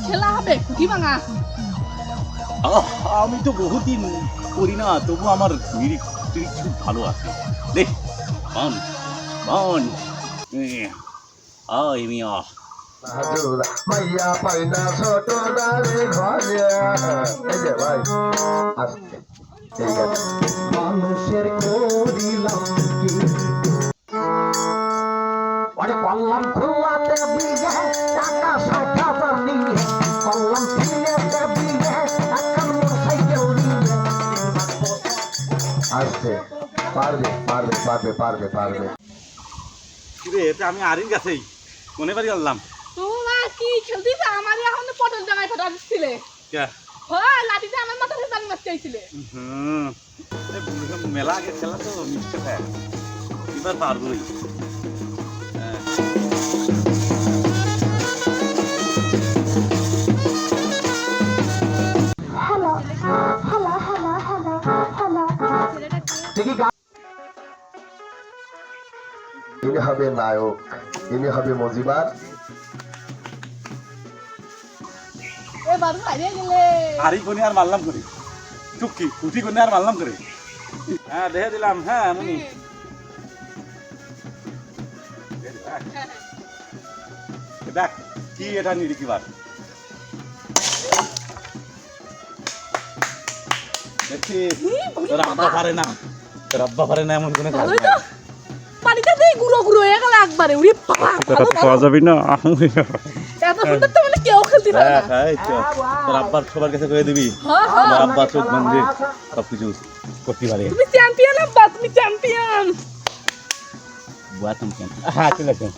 খেলা হবে খুঁটি ভাঙা। আমি তো বহুদিন করি না, তবু আমার মিরিক খুব ভালো আছে। দেখ বন বন আয় মিয়া হাজুর মাইয়া পাইনা ছোট দাঁড়ে ঘরে এই যে ভাই আজকে ঠিক আছে মানুষের করিলাম কি ওরে কল্লাম খোলাতে বিঘে টাকা ৬০,০০০ নিয়ে কল্লাম ফিরেতে বিঘে এখন মোটরসাইকেল নিয়ে আসছে পারবে পারবে পারবে পারবে পারবে রে এটা আমি আরিন কাছেই কোনে বাড়ি আনলাম তোমরা কি খেলতিস? আমার এখন পটল জামাই ফটো দিছিলে। কে হ্যাঁ, লাঠিতে আমার মাথাতে টান মারতে আইছিলে। মেলা আগে খেলা তো মিশতে খায় এবার পারবো রে। ইনি হবে নায়ক, ইনি হবে মজিবার। এবার হারিয়ে গেলে আরি কোনে আর মারলাম করে চুক্কি কুটি কোনে আর মারলাম করে। হ্যাঁ দেখে দিলাম। হ্যাঁ মনি দেখ কি এটা নিরি কিবার দেখছি তোর আব্বা পারে না, তোর আব্বা পারে না এমন কোনো কাজ ভালোই নাই। তো পানিটা দিয়ে গুঁড়ো গুঁড়ো হয়ে গেল একবারে। উড়ি বাবা, তোরা তো পাওয়া যাবি না। এত সুন্দর তো মানে কেউ খেলতে পারে না। হ্যাঁ এই তো তোর আব্বার সবার কাছে কয়ে দিবি হ্যাঁ, হ্যাঁ। তোর আব্বা চোখ বন্ধে সবকিছু করতে পারে। তুমি চ্যাম্পিয়ন আব্বা, তুমি চ্যাম্পিয়ন। বুয়া তুমি কেন? হ্যাঁ চলে আসুন।